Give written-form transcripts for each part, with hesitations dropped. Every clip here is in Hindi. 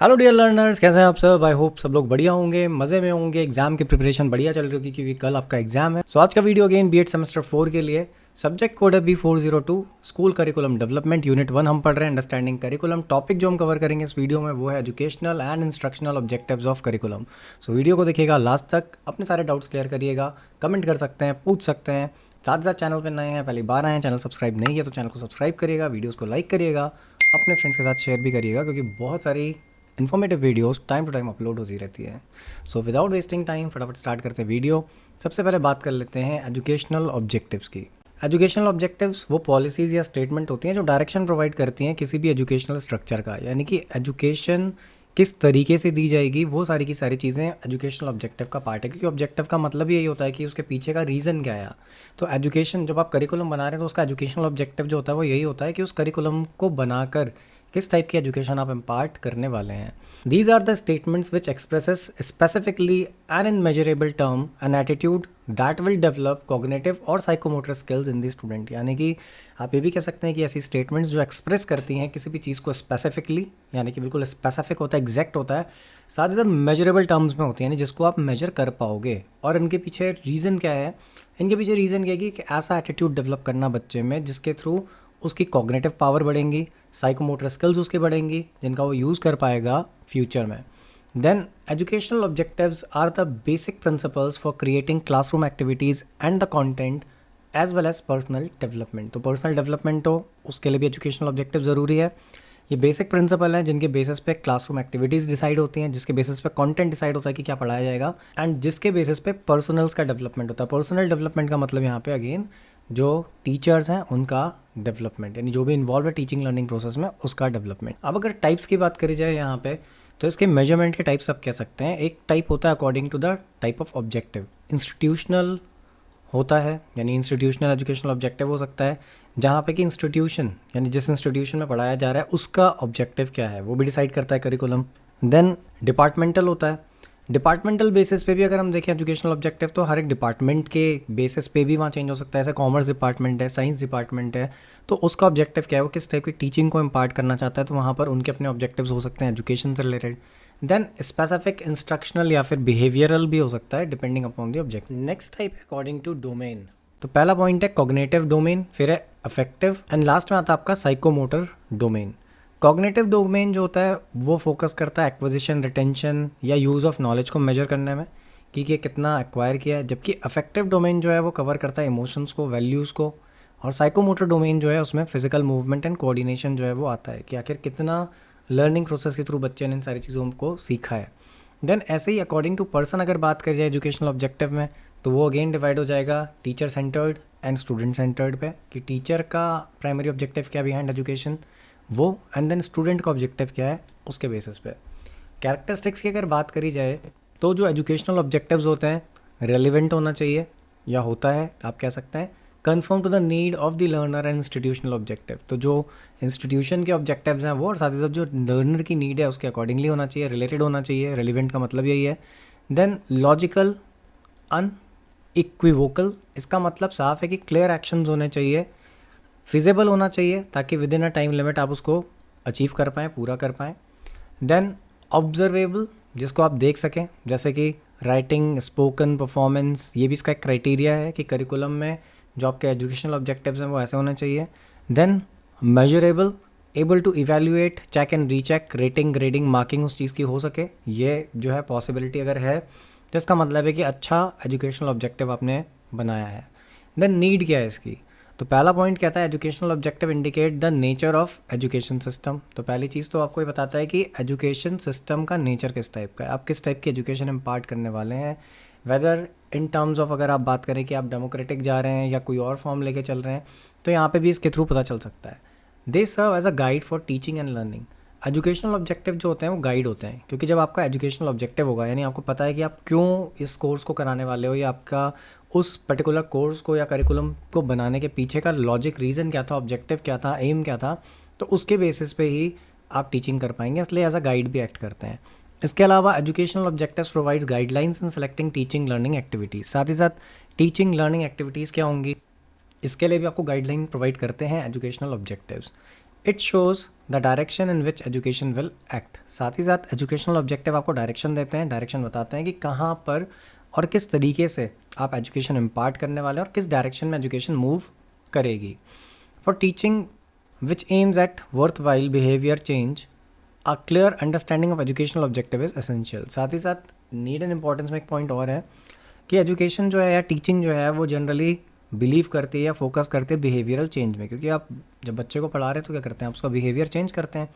हेलो डियर लर्नर्स, कैसे हैं आप सब। आई होप सब लोग बढ़िया होंगे, मज़े में होंगे। एग्जाम की प्रिपरेशन बढ़िया चल रही होगी क्योंकि कल आपका एग्जाम है। सो आज का वीडियो अगेन बीएड सेमेस्टर 4 के लिए। सब्जेक्ट कोड है B402, school curriculum development, unit 1 हम पढ़ रहे हैं, अंडरस्टैंडिंग करिकुलम। टॉपिक जो हम कवर करेंगे इस वीडियो में वो है educational and instructional objectives of curriculum. So video को देखिएगा लास्ट तक, अपने सारे डाउट्स क्लियर करिएगा, कमेंट कर सकते हैं, पूछ सकते हैं। साथ ही साथ चैनल पर नए हैं, पहली बार आए हैं, चैनल सब्सक्राइब नहीं किया तो चैनल को सब्सक्राइब करिएगा, वीडियोज़ को लाइक करिएगा, अपने फ्रेंड्स के साथ शेयर भी करिएगा क्योंकि बहुत सारी informative videos time to time upload होती रहती है। सो विदाउट वेस्टिंग टाइम फटाफट स्टार्ट करते हैं वीडियो। सबसे पहले बात कर लेते हैं एजुकेशनल ऑब्जेक्टिव्स की। एजुकेशनल ऑब्जेक्टिव्स वो पॉलिसीज़ या स्टेटमेंट होती हैं जो डायरेक्शन प्रोवाइड करती हैं किसी भी एजुकेशनल स्ट्रक्चर का, यानी कि एजुकेशन किस तरीके से दी जाएगी, वो सारी की सारी चीज़ें एजुकेशनल ऑब्जेक्टिव का पार्ट है। क्योंकि ऑब्जेक्टिव का मतलब यही होता है कि उसके पीछे का रीज़न क्या है। तो एजुकेशन जब आप करिकुलम बना रहे हैं तो उसका एजुकेशनल ऑब्जेक्टिव जो होता है वो यही होता है कि उस करिकुलम को बनाकर किस टाइप की एजुकेशन आप इम्पार्ट करने वाले हैं। These are the statements which expresses specifically and in measurable term an attitude that will develop cognitive और psychomotor skills in the student. यानी कि आप ये भी कह सकते हैं कि ऐसी स्टेटमेंट्स जो एक्सप्रेस करती हैं किसी भी चीज़ को स्पेसिफिकली, यानी कि बिल्कुल स्पेसिफिक होता है, एग्जैक्ट होता है, साथ ही साथ मेजरेबल टर्म्स में होती है, यानी जिसको आप मेजर कर पाओगे। और इनके पीछे रीज़न क्या है? इनके पीछे रीज़न क्या है कि ऐसा एटीट्यूड डेवलप करना बच्चे में जिसके थ्रू उसकी कॉग्निटिव पावर बढ़ेंगी, साइकोमोटर स्किल्स उसकी बढ़ेंगी, जिनका वो यूज़ कर पाएगा फ्यूचर में। Then educational objectives are the basic principles for creating classroom activities and the content as well as personal development. तो पर्सनल डेवलपमेंट हो उसके लिए भी एजुकेशनल ऑब्जेक्टिव ज़रूरी है। ये बेसिक प्रिंसिपल हैं जिनके बेसिस पे क्लासरूम एक्टिविटीज़ डिसाइड होती हैं, जिसके बेसिस पे कंटेंट डिसाइड होता है कि क्या पढ़ाया जाएगा, एंड जिसके बेसिस पे पर्सनल्स का डेवलपमेंट होता है। पर्सनल डेवलपमेंट का मतलब यहाँ पे अगेन जो टीचर्स हैं उनका डेवलपमेंट, यानी जो भी इन्वॉल्व है टीचिंग लर्निंग प्रोसेस में उसका डेवलपमेंट। अब अगर टाइप्स की बात करी जाए यहाँ पे तो इसके मेजरमेंट के टाइप्स आप कह सकते हैं। एक टाइप होता है according to the type of objective, institutional होता है, यानी इंस्टीट्यूशनल एजुकेशनल ऑब्जेक्टिव हो सकता है जहाँ पे कि इंस्टीट्यूशन यानी जिस इंस्टीट्यूशन में पढ़ाया जा रहा है उसका ऑब्जेक्टिव क्या है वो भी डिसाइड करता है करिकुलम। देन डिपार्टमेंटल होता है। डिपार्टमेंटल बेसिस पे भी अगर हम देखें एजुकेशनल ऑब्जेक्टिव तो हर एक डिपार्टमेंट के बेसिस पे भी वहाँ चेंज हो सकता है। जैसे कॉमर्स डिपार्टमेंट है, साइंस डिपार्टमेंट है, तो उसका ऑब्जेक्टिव क्या है, वो किस टाइप की टीचिंग को इम्पार्ट करना चाहता है, तो वहाँ पर उनके अपने ऑब्जेक्टिव्स हो सकते हैं एजुकेशन से रिलेटेड। देन स्पेसिफिक इंस्ट्रक्शनल या फिर बिहेवियरल भी हो सकता है depending upon the object. Next type है अकॉर्डिंग टू डोमेन। तो पहला पॉइंट है कॉग्निटिव डोमेन, फिर है अफेक्टिव, एंड लास्ट में आता है आपका साइकोमोटर डोमेन। कॉग्निटिव डोमेन जो होता है वो फोकस करता है एक्विजिशन, रिटेंशन या यूज़ ऑफ नॉलेज को मेजर करने में कि ये कितना एक्वायर किया है, जबकि अफेक्टिव डोमेन जो है वो कवर करता है इमोशंस को, वैल्यूज़ को, और साइकोमोटर डोमेन जो है उसमें फिजिकल मूवमेंट एंड कोऑर्डिनेशन जो है वो आता है कि आखिर कितना लर्निंग प्रोसेस के थ्रू बच्चे ने इन सारी चीज़ों को सीखा है। देन ऐसे ही अकॉर्डिंग टू पर्सन अगर बात करी जाए एजुकेशनल ऑब्जेक्टिव में तो वो अगेन डिवाइड हो जाएगा teacher centred and student centred पे, कि टीचर का प्राइमरी ऑब्जेक्टिव क्या बिहाइंड एजुकेशन वो, एंड देन स्टूडेंट का ऑब्जेक्टिव क्या है उसके बेसिस पे। कैरेक्टरिस्टिक्स की अगर बात करी जाए तो जो एजुकेशनल ऑब्जेक्टिव्स होते हैं रेलिवेंट होना चाहिए, या होता है आप कह सकते हैं, confirm to the need of the learner and institutional objective. तो जो इंस्टीट्यूशन के ऑब्जेक्टिव्स हैं वो और साथ ही साथ जो लर्नर की नीड है उसके अकॉर्डिंगली होना चाहिए, रिलेटेड होना चाहिए। रेलिवेंट का मतलब यही है। देन लॉजिकल अनइक्विवोकल, इसका मतलब साफ है कि क्लियर एक्शंस होने चाहिए, फिजिबल होना चाहिए ताकि with in a time limit आप उसको अचीव कर पाएँ, पूरा कर पाएँ। देन ऑब्जर्वेबल, जिसको आप देख सकें, जैसे कि राइटिंग, स्पोकन परफॉर्मेंस, ये भी इसका एक क्राइटेरिया है कि करिकुलम में जो आपके एजुकेशनल ऑब्जेक्टिव्स हैं वो ऐसे होने चाहिए। Then measurable, able to evaluate, check and recheck, rating, grading, marking उस चीज़ की हो सके, ये जो है पॉसिबिलिटी अगर है तो इसका मतलब है कि अच्छा एजुकेशनल ऑब्जेक्टिव आपने बनाया है। देन नीड क्या है इसकी, तो पहला पॉइंट कहता है educational objective indicate the nature of education system. तो पहली चीज़ तो आपको ये बताता है कि एजुकेशन सिस्टम का नेचर किस टाइप का है, आप किस टाइप की एजुकेशन इम्पार्ट करने वाले हैं, वेदर इन टर्म्स ऑफ अगर आप बात करें कि आप डेमोक्रेटिक जा रहे हैं या कोई और फॉर्म लेके चल रहे हैं तो यहाँ पे भी इसके थ्रू पता चल सकता है। They serve as a guide for teaching and learning. Educational objective जो होते हैं वो गाइड होते हैं, क्योंकि जब आपका एजुकेशनल ऑब्जेक्टिव होगा यानी आपको पता है कि आप क्यों इस कोर्स को कराने वाले हो, या आपका उस पर्टिकुलर कोर्स को या करिकुलम को बनाने के पीछे का लॉजिक, रीज़न क्या था, ऑब्जेक्टिव क्या था, एम क्या था, तो उसके बेसिस पे ही आप टीचिंग कर पाएंगे, इसलिए एज अ गाइड भी एक्ट करते हैं। इसके अलावा एजुकेशनल ऑब्जेक्टिव्स प्रोवाइड्स गाइडलाइंस इन सेलेक्टिंग टीचिंग लर्निंग एक्टिविटीज़। साथ ही साथ टीचिंग लर्निंग एक्टिविटीज़ क्या होंगी इसके लिए भी आपको गाइडलाइन प्रोवाइड करते हैं educational objectives. It shows the direction in which education will act. साथ ही साथ एजुकेशनल ऑब्जेक्टिव आपको डायरेक्शन देते हैं, डायरेक्शन बताते हैं कि कहाँ पर और किस तरीके से आप एजुकेशन इम्पार्ट करने वाले हैं और किस डायरेक्शन में एजुकेशन मूव करेगी। For teaching which aims at worth while behaviour change, a clear understanding of educational objective is essential. साथ ही साथ नीड एंड इम्पॉर्टेंस में एक पॉइंट और है कि एजुकेशन जो है या टीचिंग जो है वो जनरली बिलीव करती है या फोकस करती है बिहेवियरल चेंज में, क्योंकि आप जब बच्चे को पढ़ा रहे हैं तो क्या करते हैं, आप उसका बिहेवियर चेंज करते हैं।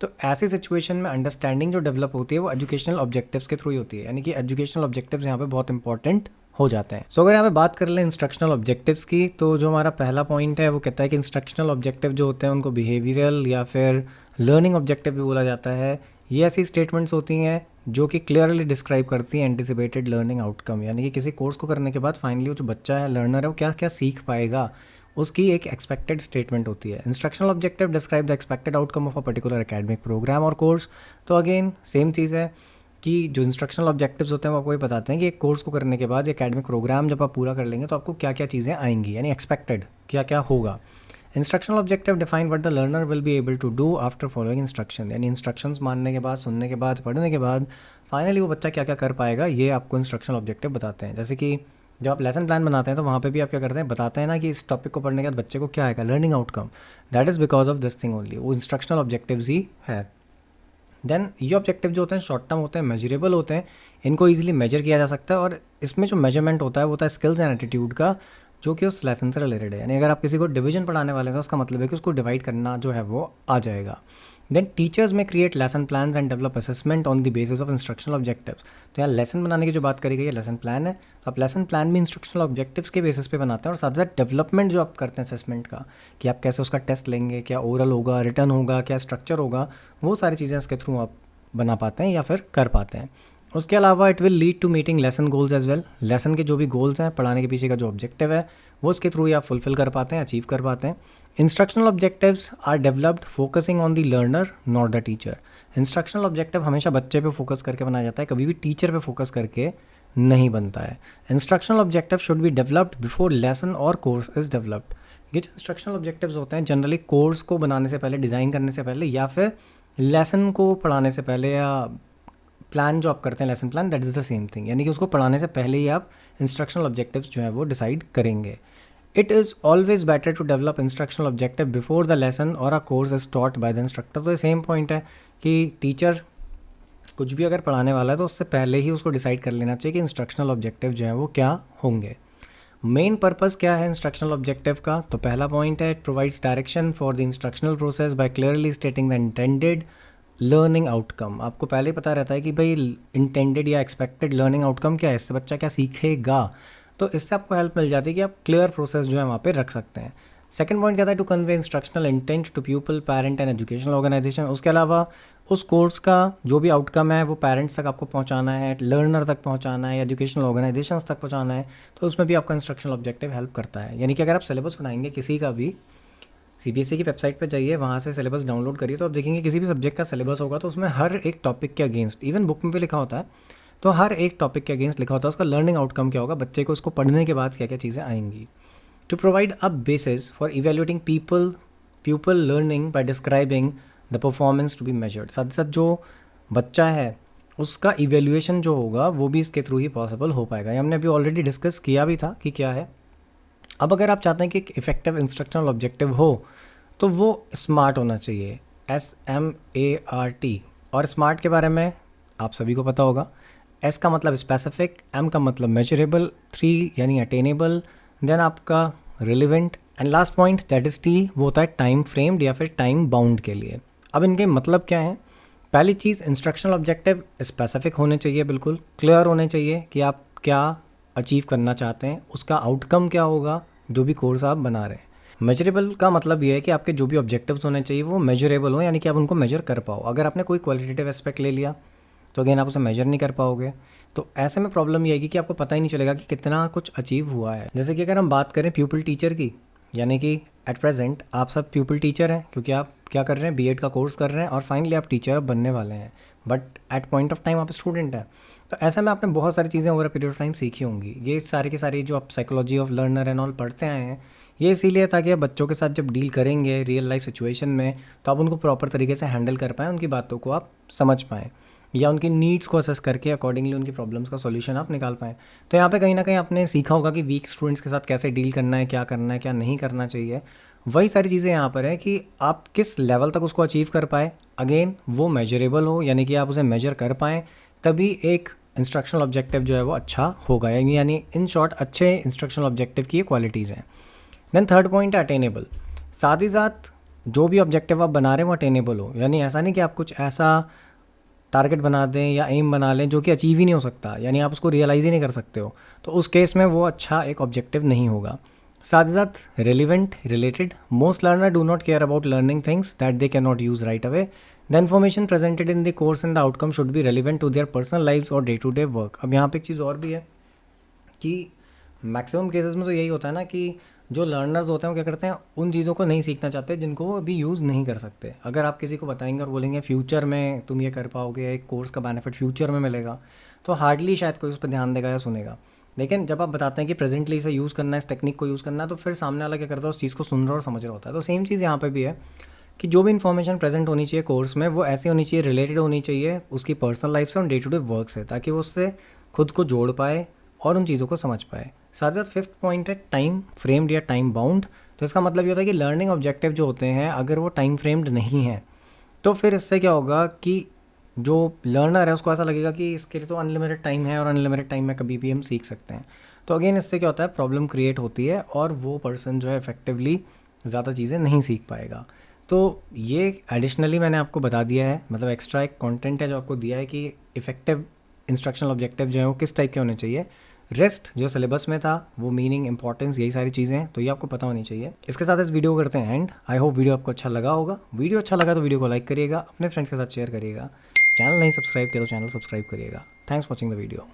तो ऐसी सिचुएशन में अंडरस्टैंडिंग जो डेवलप होती है वो एजुकेशनल ऑब्जेक्टिव्स के थ्रू ही होती है, यानी कि एजुकेशनल ऑब्जेक्टिव्स यहाँ पे बहुत इंपॉर्टेंट हो जाते हैं। सो अगर यहाँ पे बात कर लें इंस्ट्रक्शनल ऑब्जेक्टिव्स की, तो जो हमारा पहला पॉइंट है वो कहता है कि इंस्ट्रक्शनल ऑब्जेक्टिव जो होते हैं उनको बिहेवियरल या फिर लर्निंग ऑब्जेक्टिव भी बोला जाता है। ये ऐसी स्टेटमेंट्स होती हैं जो कि क्लियरली डिस्क्राइब करती हैं एंटिसिपेटेड लर्निंग आउटकम, यानी कि किसी कोर्स को करने के बाद फाइनली वो जो बच्चा है, लर्नर है, वो क्या क्या सीख पाएगा, उसकी एक एक्सपेक्टेड स्टेटमेंट होती है। Instructional objective describe the expected outcome of a particular academic program और कोर्स। तो अगेन सेम चीज़ है कि जो इंस्ट्रक्शनल ऑब्जेक्टिव्स होते हैं वो आपको ये बताते हैं कि एक कोर्स को करने के बाद एकेडमिक प्रोग्राम जब आप पूरा कर लेंगे तो आपको क्या क्या चीज़ें आएंगी, यानी एक्सपेक्टेड क्या क्या होगा। Instructional objective define what the learner will be able to do after following instruction, यानी इंस्ट्रक्शंस मानने के बाद, सुनने के बाद, पढ़ने के बाद फाइनली वो बच्चा क्या क्या कर पाएगा, ये आपको इंस्ट्रक्शनल ऑब्जेक्टिव बताते हैं। जैसे कि जब आप लेसन प्लान बनाते हैं तो वहाँ पे भी आप क्या करते हैं, बताते हैं ना कि इस टॉपिक को पढ़ने के बाद बच्चे को क्या आएगा, learning outcome. That is because of this thing only, वो इंस्ट्रक्शनल ऑब्जेक्टिव्स ही है। देन ये ऑब्जेक्टिव जो होते हैं शॉर्ट टर्म होते हैं, मेजरेबल होते हैं, इनको ईजिली मेजर किया जा सकता है और इसमें जो मेजरमेंट होता है वो होता है स्किल्स एंड एटीट्यूड का, जो कि उस लेसन से रिलेटेड है। यानी अगर आप किसी को डिवीजन पढ़ाने वाले हैं तो उसका मतलब है कि उसको डिवाइड करना जो है वो आ जाएगा। देन टीचर्स में create lesson plans and develop assessment on the basis of instructional objectives. तो यहाँ लेसन बनाने की जो बात करी गई है लेसन प्लान है, तो आप लेसन प्लान भी इंस्ट्रक्शनल ऑब्जेक्टिव्स के बेसिस पे बनाते हैं और साथ साथ डेवलपमेंट जो आप करते हैं असेसमेंट का, कि आप कैसे उसका टेस्ट लेंगे, क्या ओरल होगा, रिटर्न होगा, क्या स्ट्रक्चर होगा, वो सारी चीज़ें इसके थ्रू आप बना पाते हैं या फिर कर पाते हैं। उसके अलावा it will lead to meeting lesson goals as well. Lesson के जो भी गोल्स हैं, पढ़ाने के पीछे का जो ऑब्जेक्टिव है वो इसके थ्रू ही आप फुलफिल कर पाते हैं, अचीव कर पाते हैं। Instructional objectives are developed focusing on the learner not the teacher. Instructional objective हमेशा बच्चे पे फोकस करके बनाया जाता है, कभी भी टीचर पे फोकस करके नहीं बनता है। Instructional objective should be developed before lesson और कोर्स इज डेवलप्ड। ये जो इंस्ट्रक्शनल ऑब्जेक्टिव्स होते हैं जनरली कोर्स को बनाने से पहले, डिज़ाइन करने से पहले या फिर लेसन को पढ़ाने से पहले, या प्लान जो आप करते हैं lesson plan, that is the same thing, यानी कि उसको पढ़ाने से पहले ही आप इंस्ट्रक्शनल ऑब्जेक्टिव्स जो है वो डिसाइड करेंगे। It is always better to develop instructional objective before the lesson और a course is taught by the instructor. तो ये सेम पॉइंट है कि टीचर कुछ भी अगर पढ़ाने वाला है तो उससे पहले ही उसको डिसाइड कर लेना चाहिए कि इंस्ट्रक्शनल ऑब्जेक्टिव जो है वो क्या होंगे। मेन पर्पस क्या है इंस्ट्रक्शनल ऑब्जेक्टिव का, तो पहला पॉइंट है it provides direction for the instructional process by clearly stating the intended learning outcome. आपको पहले ही पता रहता है कि भाई इंटेंडेड या एक्सपेक्टेड लर्निंग आउटकम क्या है, इससे बच्चा क्या सीखेगा, तो इससे आपको हेल्प मिल जाती है कि आप क्लियर प्रोसेस जो है वहाँ पे रख सकते हैं। सेकंड पॉइंट कहता है to convey instructional intent to people, parent and educational organisation. उसके अलावा उस कोर्स का जो भी आउटकम है वो पेरेंट्स तक आपको पहुँचाना है, लर्नर तक पहुँचाना है, एजुकेशनल ऑर्गेनाइजेशंस तक पहुँचाना है, तो उसमें भी आपका इंस्ट्रक्शनल ऑब्जेक्टिव हेल्प करता है। यानी कि अगर आप सिलेबस बनाएंगे किसी का भी, सीबीएसई की वेबसाइट पे जाइए, वहाँ से सिलेबस डाउनलोड करिए, तो आप देखेंगे किसी भी सब्जेक्ट का सिलेबस होगा तो उसमें हर एक टॉपिक के अगेंस्ट, इवन बुक में भी लिखा होता है, तो हर एक टॉपिक के अगेंस्ट लिखा होता है उसका लर्निंग आउटकम क्या होगा, बच्चे को उसको पढ़ने के बाद क्या क्या चीज़ें आएंगी। To provide a basis for evaluating people learning by describing the performance to be measured. साथ ही साथ जो बच्चा है उसका इवेल्यूएशन जो होगा वो भी इसके थ्रू ही पॉसिबल हो पाएगा। ये हमने अभी ऑलरेडी डिस्कस किया भी था कि क्या है। अब अगर आप चाहते हैं कि एक इफेक्टिव इंस्ट्रक्शनल ऑब्जेक्टिव हो तो वो स्मार्ट होना चाहिए, SMART। और स्मार्ट के बारे में आप सभी को पता होगा, S का मतलब स्पेसिफिक, M का मतलब मेजरेबल, 3 यानी अटेनेबल, देन आपका relevant and last point that is T, वो होता है टाइम फ्रेम्ड या फिर टाइम बाउंड के लिए। अब इनके मतलब क्या है, पहली चीज़ इंस्ट्रक्शनल ऑब्जेक्टिव स्पेसिफिक होने चाहिए, बिल्कुल क्लियर होने चाहिए कि आप क्या अचीव करना चाहते हैं, उसका आउटकम क्या होगा जो भी कोर्स आप बना रहे हैं। मेजरेबल का मतलब ये है कि आपके जो भी ऑब्जेक्टिव्स होने चाहिए वो मेजरेबल हो, यानी कि आप उनको मेजर कर पाओ। अगर आपने कोई क्वालिटेटिव एस्पेक्ट ले लिया तो अगेन आप उसे मेजर नहीं कर पाओगे, तो ऐसे में प्रॉब्लम ये आएगी कि आपको पता ही नहीं चलेगा कि कितना कुछ अचीव हुआ है। जैसे कि अगर हम बात करें प्यूपिल टीचर की, यानी कि एट प्रेजेंट आप सब प्यूपिल टीचर हैं क्योंकि आप क्या कर रहे हैं, बीएड का कोर्स कर रहे हैं और फाइनली आप टीचर बनने वाले हैं, but at point of time आप स्टूडेंट हैं। तो ऐसे में आपने बहुत सारी चीज़ें over a period of time सीखी होंगी। ये सारी की सारी जो आप psychology of learner and all पढ़ते आए हैं, ये इसीलिए ताकि आप बच्चों के साथ जब डील करेंगे रियल लाइफ सिचुएशन में तो आप उनको प्रॉपर तरीके से हैंडल कर पाएँ, उनकी बातों को आप समझ पाएँ या उनकी नीड्स को असेस करके अकॉर्डिंगली उनकी प्रॉब्लम्स का सॉल्यूशन आप निकाल पाएँ। तो यहाँ पे कहीं ना कहीं आपने सीखा होगा कि वीक स्टूडेंट्स के साथ कैसे डील करना है, क्या नहीं करना चाहिए। वही सारी चीज़ें यहाँ पर है कि आप किस लेवल तक उसको अचीव कर पाए, अगेन वो मेजरेबल हो, यानी कि आप उसे मेजर कर पाएँ, तभी एक इंस्ट्रक्शनल ऑब्जेक्टिव जो है वो अच्छा होगा। यानी इन शॉर्ट अच्छे इंस्ट्रक्शनल ऑब्जेक्टिव की ये क्वालिटीज़ हैं। देन थर्ड पॉइंट है अटेनेबल। साथ ही साथ जो भी ऑब्जेक्टिव आप बना रहे हैं वो अटेनेबल हो, यानी ऐसा नहीं कि आप कुछ ऐसा टारगेट बना दें या एम बना लें जो कि अचीव ही नहीं हो सकता, यानी आप उसको रियलाइज़ ही नहीं कर सकते हो, तो उस केस में वो अच्छा एक ऑब्जेक्टिव नहीं होगा। साथ ही साथ relevant, related. Most learner do not care about learning things that they can not use right away. The information presented in the course and the outcome should be relevant to their personal lives और डे टू डे वर्क। अब यहाँ पे एक चीज़ और भी है कि मैक्सिमम केसेस में तो यही होता है ना कि जो लर्नर्स होते हैं वो क्या करते हैं, उन चीज़ों को नहीं सीखना चाहते जिनको वो अभी यूज़ नहीं कर सकते। अगर आप किसी को बताएंगे और बोलेंगे फ्यूचर में तुम ये कर पाओगे, एक कोर्स का बेनिफिट फ्यूचर में मिलेगा, तो हार्डली शायद कोई उस पर ध्यान देगा या सुनेगा। लेकिन जब आप बताते हैं कि प्रेजेंटली इसे यूज़ करना है, इस टेक्निक को यूज़ करना है, तो फिर सामने वाला क्या करता है, उस चीज़ को सुन रहा और समझ रहा होता है। तो सेम चीज़ यहाँ पर भी है कि जो भी इन्फॉर्मेशन प्रेजेंट होनी चाहिए कोर्स में वो ऐसी होनी चाहिए, रिलेटेड होनी चाहिए उसकी पर्सनल लाइफ से और डे टू डे वर्क से, ताकि वो उससे खुद को जोड़ पाए और उन चीज़ों को समझ पाए। साथ ही साथ फिफ्थ पॉइंट है टाइम फ्रेम्ड या टाइम बाउंड। तो इसका मतलब ये होता है कि लर्निंग ऑब्जेक्टिव जो होते हैं अगर वो टाइम फ्रेम्ड नहीं है तो फिर इससे क्या होगा कि जो लर्नर है उसको ऐसा लगेगा कि इसके लिए तो अनलिमिटेड टाइम है और अनलिमिटेड टाइम में कभी भी हम सीख सकते हैं। तो अगेन इससे क्या होता है, प्रॉब्लम क्रिएट होती है और वो पर्सन जो है इफेक्टिवली ज़्यादा चीज़ें नहीं सीख पाएगा। तो ये एडिशनली मैंने आपको बता दिया है, मतलब एक्स्ट्रा एक कंटेंट है जो आपको दिया है कि इफेक्टिव इंस्ट्रक्शनल ऑब्जेक्टिव जो है वो किस टाइप के होने चाहिए। रेस्ट जो सिलेबस में था वो मीनिंग, इंपॉर्टेंस, यही सारी चीज़ें हैं, तो ये आपको पता होनी चाहिए। इसके साथ इस वीडियो को करते हैं एंड। आई होप वीडियो आपको अच्छा लगा होगा। वीडियो अच्छा लगा तो वीडियो को लाइक करिएगा, अपने फ्रेंड्स के साथ शेयर करिएगा। चैनल नहीं सब्सक्राइब किया तो चैनल सब्सक्राइब करिएगा। Thanks for watching the video.